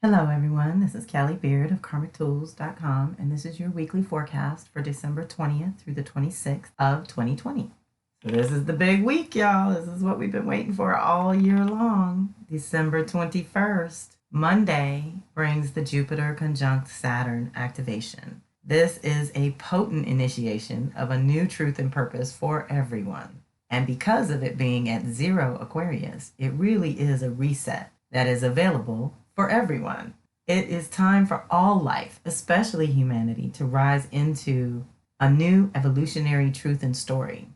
Hello everyone, this is Callie Beard of KarmicTools.com, and this is your weekly forecast for December 20th through the 26th of 2020. So this is the big week, y'all. This is what we've been waiting for all year long. December 21st, Monday, brings the Jupiter conjunct Saturn activation. This is a potent initiation of a new truth and purpose for everyone. And because of it being at 0 Aquarius, it really is a reset that is available for everyone. It is time for all life, especially humanity, to rise into a new evolutionary truth and story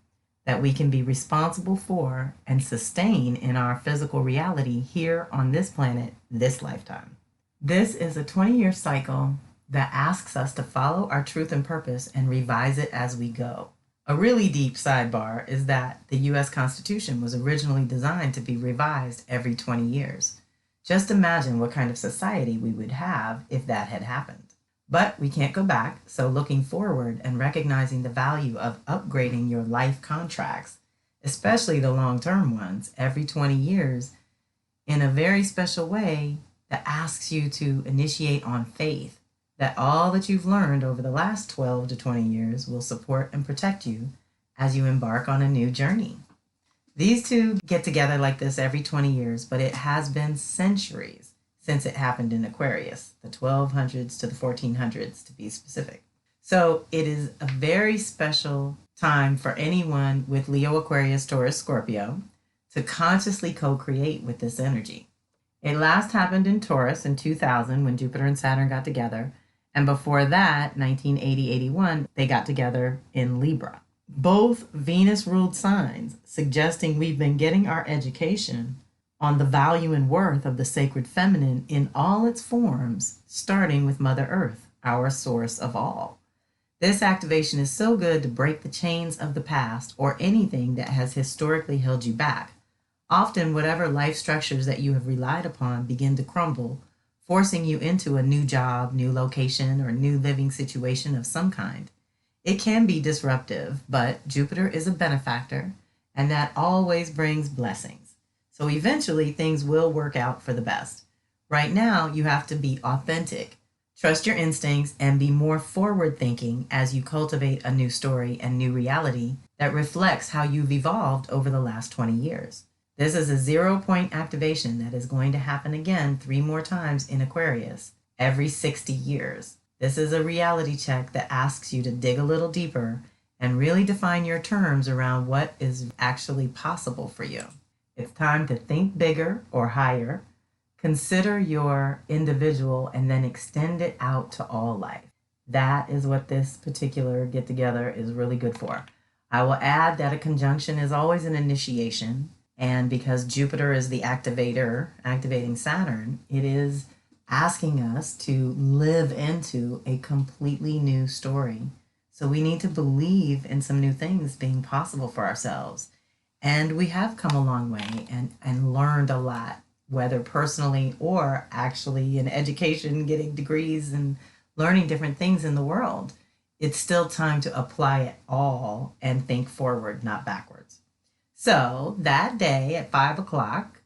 that we can be responsible for and sustain in our physical reality here on this planet, this lifetime. This is a 20-year cycle that asks us to follow our truth and purpose and revise it as we go. A really deep sidebar is that the U.S. Constitution was originally designed to be revised every 20 years. Just imagine what kind of society we would have if that had happened. But we can't go back, so looking forward and recognizing the value of upgrading your life contracts, especially the long-term ones, every 20 years, in a very special way that asks you to initiate on faith that all that you've learned over the last 12 to 20 years will support and protect you as you embark on a new journey. These two get together like this every 20 years, but it has been centuries since it happened in Aquarius, the 1200s to the 1400s to be specific. So it is a very special time for anyone with Leo, Aquarius, Taurus, Scorpio to consciously co-create with this energy. It last happened in Taurus in 2000 when Jupiter and Saturn got together. And before that, 1980-81, they got together in Libra. Both Venus-ruled signs, suggesting we've been getting our education on the value and worth of the sacred feminine in all its forms, starting with Mother Earth, our source of all. This activation is so good to break the chains of the past or anything that has historically held you back. Often, whatever life structures that you have relied upon begin to crumble, forcing you into a new job, new location, or new living situation of some kind. It can be disruptive, but Jupiter is a benefactor, and that always brings blessings. So eventually things will work out for the best. Right now, you have to be authentic, trust your instincts, and be more forward-thinking as you cultivate a new story and new reality that reflects how you've evolved over the last 20 years. This is a 0-point activation that is going to happen again 3 more times in Aquarius every 60 years. This is a reality check that asks you to dig a little deeper and really define your terms around what is actually possible for you. It's time to think bigger or higher, consider your individual, and then extend it out to all life. That is what this particular get-together is really good for. I will add that a conjunction is always an initiation, and because Jupiter is the activator, activating Saturn, it is asking us to live into a completely new story. So we need to believe in some new things being possible for ourselves. And we have come a long way and learned a lot, whether personally or actually in education, getting degrees and learning different things in the world. It's still time to apply it all and think forward, not backwards. So that day at 5 o'clock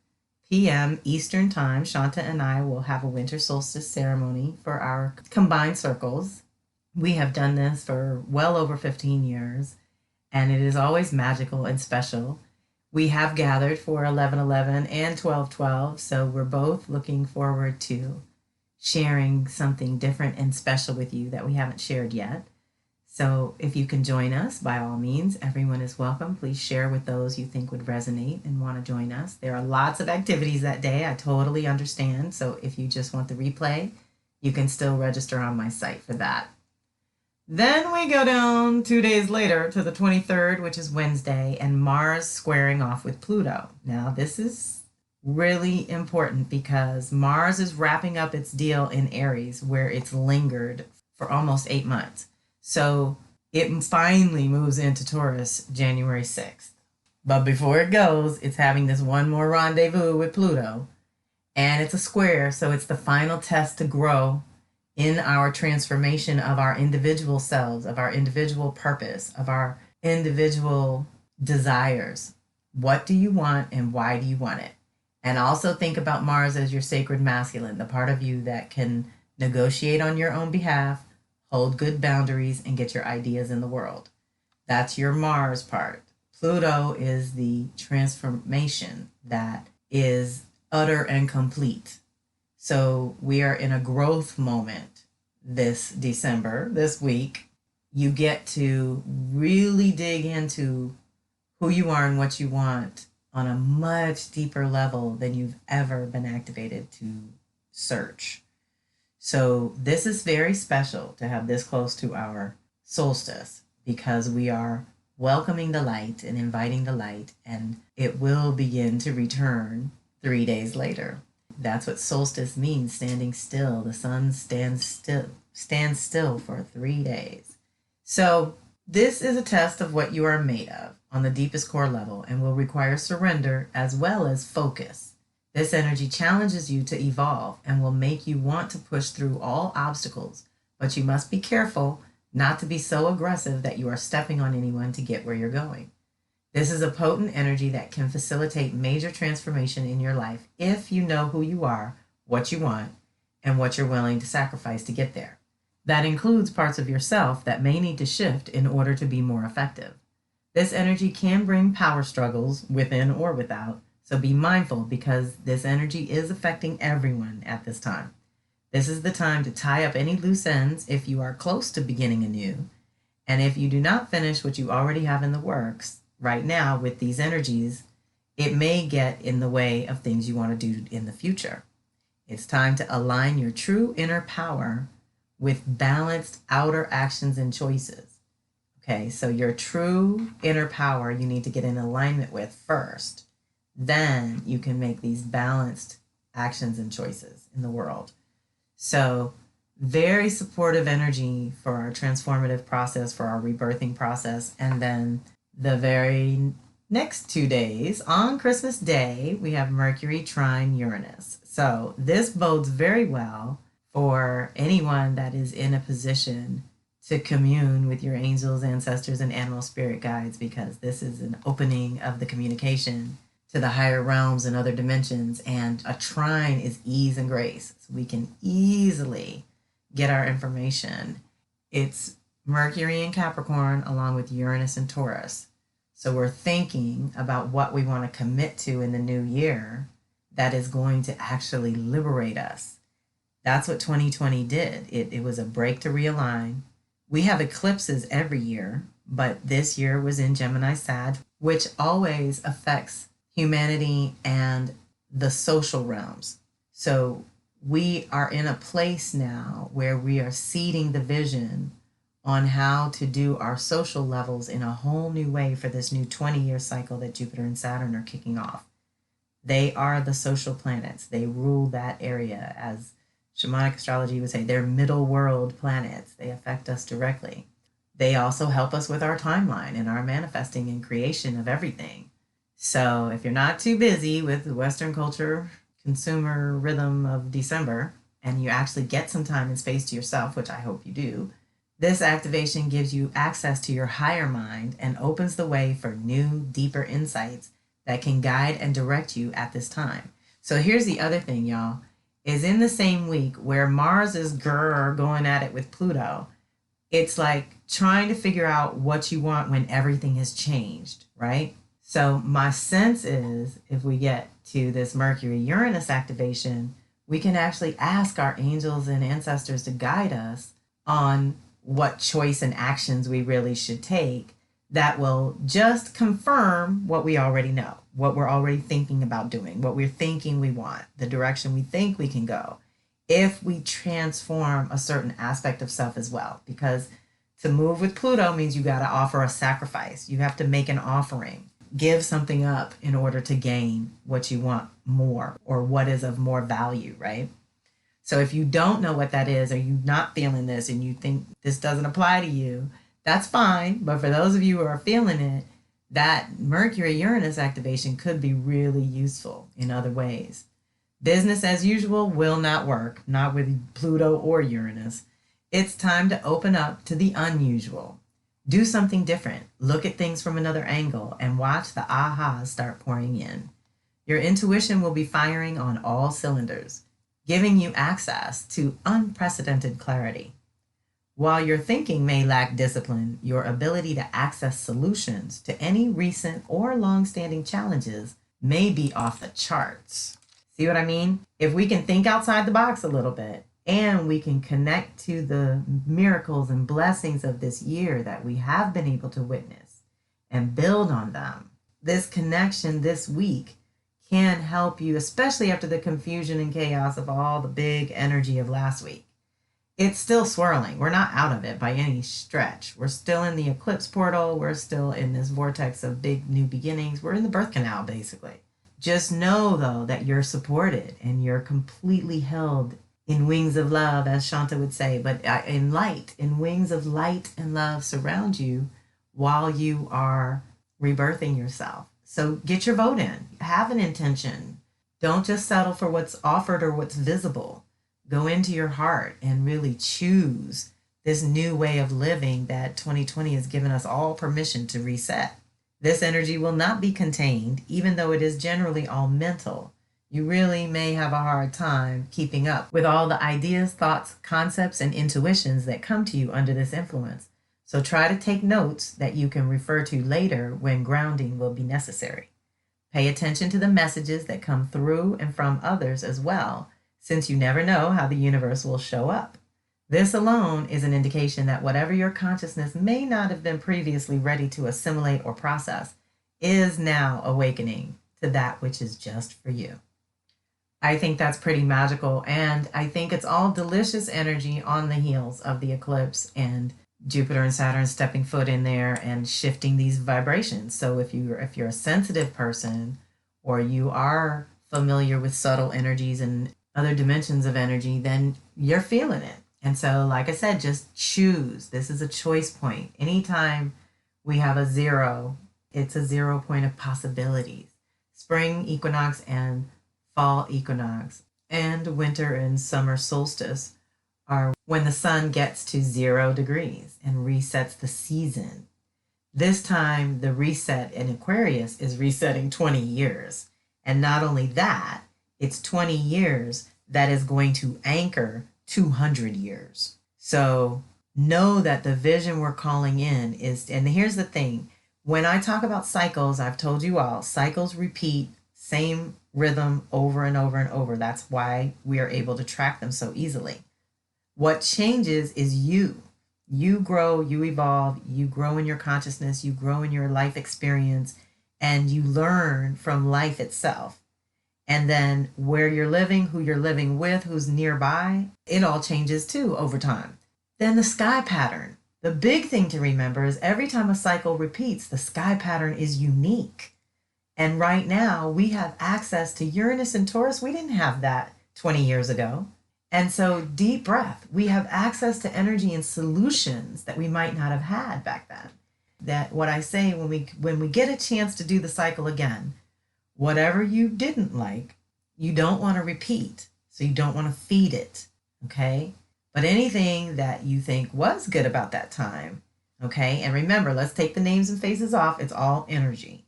p.m. Eastern Time, Shanta and I will have a winter solstice ceremony for our combined circles. We have done this for well over 15 years, and it is always magical and special. We have gathered for 11/11 and 12/12, so we're both looking forward to sharing something different and special with you that we haven't shared yet. So if you can join us, by all means, everyone is welcome. Please share with those you think would resonate and want to join us. There are lots of activities that day. I totally understand. So if you just want the replay, you can still register on my site for that. Then we go down 2 days later to the 23rd, which is Wednesday, and Mars squaring off with Pluto. Now, this is really important because Mars is wrapping up its deal in Aries, where it's lingered for almost 8 months. So it finally moves into Taurus January 6th. But before it goes, it's having this one more rendezvous with Pluto. And it's a square, so it's the final test to grow in our transformation of our individual selves, of our individual purpose, of our individual desires. What do you want and why do you want it? And also think about Mars as your sacred masculine, the part of you that can negotiate on your own behalf, hold good boundaries, and get your ideas in the world. That's your Mars part. Pluto is the transformation that is utter and complete. So we are in a growth moment this December, this week. You get to really dig into who you are and what you want on a much deeper level than you've ever been activated to search. So this is very special to have this close to our solstice, because we are welcoming the light and inviting the light, and it will begin to return 3 days later. That's what solstice means, standing still. The sun stands still for 3 days. So this is a test of what you are made of on the deepest core level, and will require surrender as well as focus. This energy challenges you to evolve and will make you want to push through all obstacles, but you must be careful not to be so aggressive that you are stepping on anyone to get where you're going. This is a potent energy that can facilitate major transformation in your life if you know who you are, what you want, and what you're willing to sacrifice to get there. That includes parts of yourself that may need to shift in order to be more effective. This energy can bring power struggles within or without, so be mindful, because this energy is affecting everyone at this time. This is the time to tie up any loose ends if you are close to beginning anew. And if you do not finish what you already have in the works right now with these energies, it may get in the way of things you want to do in the future. It's time to align your true inner power with balanced outer actions and choices. Okay, so your true inner power you need to get in alignment with first. Then you can make these balanced actions and choices in the world. So very supportive energy for our transformative process, for our rebirthing process. And then the very next 2 days, on Christmas Day, we have Mercury trine Uranus. So this bodes very well for anyone that is in a position to commune with your angels, ancestors, and animal spirit guides, because this is an opening of the communication to the higher realms and other dimensions. And a trine is ease and grace. So we can easily get our information. It's Mercury in Capricorn along with Uranus and Taurus. So we're thinking about what we want to commit to in the new year that is going to actually liberate us. That's what 2020 did. It was a break to realign. We have eclipses every year, but this year was in Gemini Sag, which always affects humanity and the social realms. So we are in a place now where we are seeding the vision on how to do our social levels in a whole new way for this new 20-year cycle that Jupiter and Saturn are kicking off. They are the social planets. They rule that area. As shamanic astrology would say, they're middle world planets. They affect us directly. They also help us with our timeline and our manifesting and creation of everything. So if you're not too busy with the Western culture consumer rhythm of December, and you actually get some time and space to yourself, which I hope you do, this activation gives you access to your higher mind and opens the way for new, deeper insights that can guide and direct you at this time. So here's the other thing, y'all, is in the same week where Mars is going at it with Pluto, it's like trying to figure out what you want when everything has changed, right? So my sense is if we get to this Mercury-Uranus activation, we can actually ask our angels and ancestors to guide us on what choice and actions we really should take that will just confirm what we already know, what we're already thinking about doing, what we're thinking we want, the direction we think we can go, if we transform a certain aspect of self as well. Because to move with Pluto means you got to offer a sacrifice. You have to make an offering, give something up in order to gain what you want more, or what is of more value, right? So if you don't know what that is, or you're not feeling this and you think this doesn't apply to you, that's fine. But for those of you who are feeling it, that Mercury-Uranus activation could be really useful in other ways. Business as usual will not work, not with Pluto or Uranus. It's time to open up to the unusual. Do something different. Look at things from another angle and watch the ahas start pouring in. Your intuition will be firing on all cylinders, giving you access to unprecedented clarity. While your thinking may lack discipline, your ability to access solutions to any recent or long-standing challenges may be off the charts. See what I mean? If we can think outside the box a little bit and we can connect to the miracles and blessings of this year that we have been able to witness and build on them, this connection this week can help you, especially after the confusion and chaos of all the big energy of last week. It's still swirling. We're not out of it by any stretch. We're still in the eclipse portal. We're still in this vortex of big new beginnings. We're in the birth canal, basically. Just know, though, that you're supported and you're completely held in wings of love, as Shanta would say, but in light, in wings of light and love surround you while you are rebirthing yourself. So get your vote in. Have an intention. Don't just settle for what's offered or what's visible. Go into your heart and really choose this new way of living that 2020 has given us all permission to reset. This energy will not be contained, even though it is generally all mental. You really may have a hard time keeping up with all the ideas, thoughts, concepts, and intuitions that come to you under this influence. So try to take notes that you can refer to later when grounding will be necessary. Pay attention to the messages that come through and from others as well, since you never know how the universe will show up. This alone is an indication that whatever your consciousness may not have been previously ready to assimilate or process is now awakening to that which is just for you. I think that's pretty magical, and I think it's all delicious energy on the heels of the eclipse and Jupiter and Saturn stepping foot in there and shifting these vibrations. So if you're a sensitive person, or you are familiar with subtle energies and other dimensions of energy, then you're feeling it. And so, like I said, just choose. This is a choice point. Anytime we have a zero, it's a 0 point of possibilities. Spring equinox and fall equinox and winter and summer solstice are when the sun gets to 0 degrees and resets the season. This time, the reset in Aquarius is resetting 20 years. And not only that, it's 20 years that is going to anchor 200 years. So know that the vision we're calling in is, and here's the thing, when I talk about cycles, I've told you all, cycles repeat, same rhythm over and over and over. That's why we are able to track them so easily. What changes is you. You grow, you evolve, you grow in your consciousness, you grow in your life experience, and you learn from life itself. And then where you're living, who you're living with, who's nearby, it all changes too over time. Then the sky pattern. The big thing to remember is every time a cycle repeats, the sky pattern is unique. And right now we have access to Uranus and Taurus. We didn't have that 20 years ago. And so deep breath, we have access to energy and solutions that we might not have had back then. That what I say, when we get a chance to do the cycle again, whatever you didn't like, you don't want to repeat. So you don't want to feed it, okay? But anything that you think was good about that time, okay? And remember, let's take the names and faces off. It's all energy.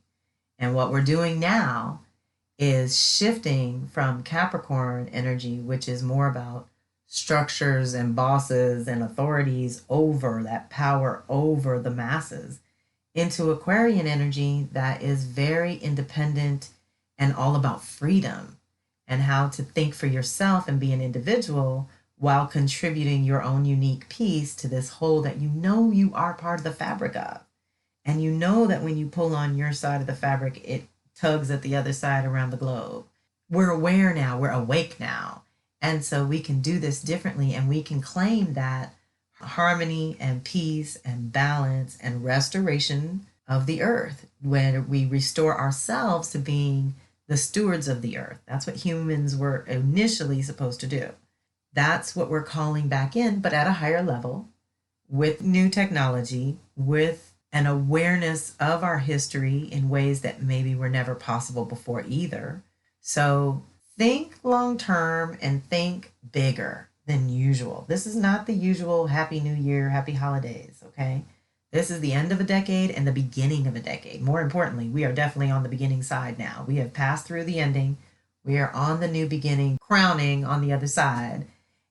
And what we're doing now is shifting from Capricorn energy, which is more about structures and bosses and authorities over that power over the masses, into Aquarian energy that is very independent and all about freedom and how to think for yourself and be an individual while contributing your own unique piece to this whole that you know you are part of the fabric of. And you know that when you pull on your side of the fabric, it tugs at the other side around the globe. We're aware now, we're awake now. And so we can do this differently, and we can claim that harmony and peace and balance and restoration of the earth when we restore ourselves to being the stewards of the earth. That's what humans were initially supposed to do. That's what we're calling back in, but at a higher level, with new technology, with an awareness of our history in ways that maybe were never possible before either. So think long term and think bigger than usual. This is not the usual Happy New Year, Happy Holidays, okay? This is the end of a decade and the beginning of a decade. More importantly, we are definitely on the beginning side now. We have passed through the ending. We are on the new beginning, crowning on the other side.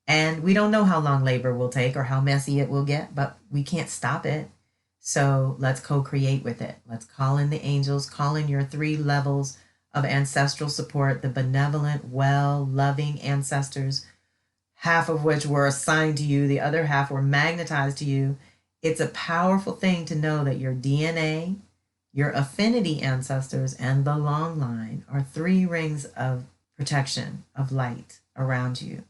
And we don't know how long labor will take or how messy it will get, but we can't stop it. So let's co-create with it. Let's call in the angels, call in your 3 levels of ancestral support, the benevolent, well-loving ancestors, half of which were assigned to you, the other half were magnetized to you. It's a powerful thing to know that your DNA, your affinity ancestors, and the long line are 3 rings of protection, of light around you.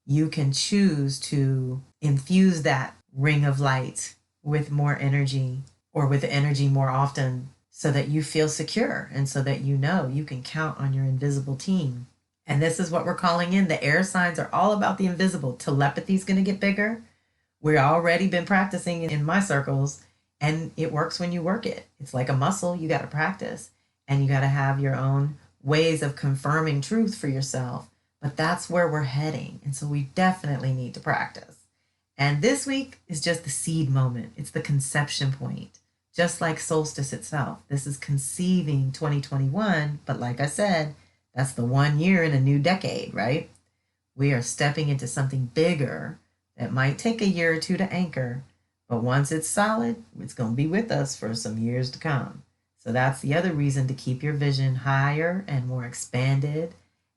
You can choose to infuse that ring of light with more energy or with energy more often so that you feel secure and so that you know you can count on your invisible team. And this is what we're calling in. The air signs are all about the invisible. Telepathy is going to get bigger. We've already been practicing in my circles, and it works when you work it. It's like a muscle. You got to practice, and you got to have your own ways of confirming truth for yourself. But that's where we're heading. And so we definitely need to practice. And this week is just the seed moment. It's the conception point, just like Solstice itself. This is conceiving 2021. But like I said, that's the 1 year in a new decade, right? We are stepping into something bigger that might take a year or 2 to anchor. But once it's solid, it's going to be with us for some years to come. So that's the other reason to keep your vision higher and more expanded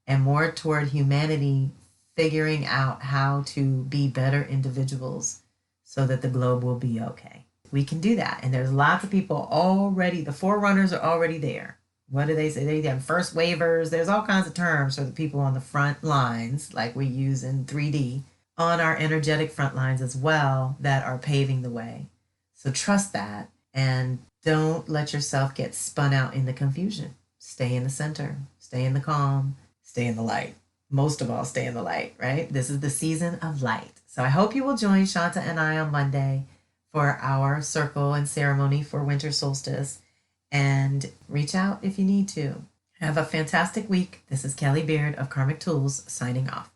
and more toward humanity figuring out how to be better individuals so that the globe will be okay. We can do that. And there's lots of people already, the forerunners are already there. What do they say? They have first waivers. There's all kinds of terms for the people on the front lines, like we use in 3D, on our energetic front lines as well, that are paving the way. So trust that and don't let yourself get spun out in the confusion. Stay in the center, stay in the calm, stay in the light. Most of all, stay in the light, right? This is the season of light. So I hope you will join Shanta and I on Monday for our circle and ceremony for winter solstice, and reach out if you need to. Have a fantastic week. This is Kelly Beard of Karmic Tools signing off.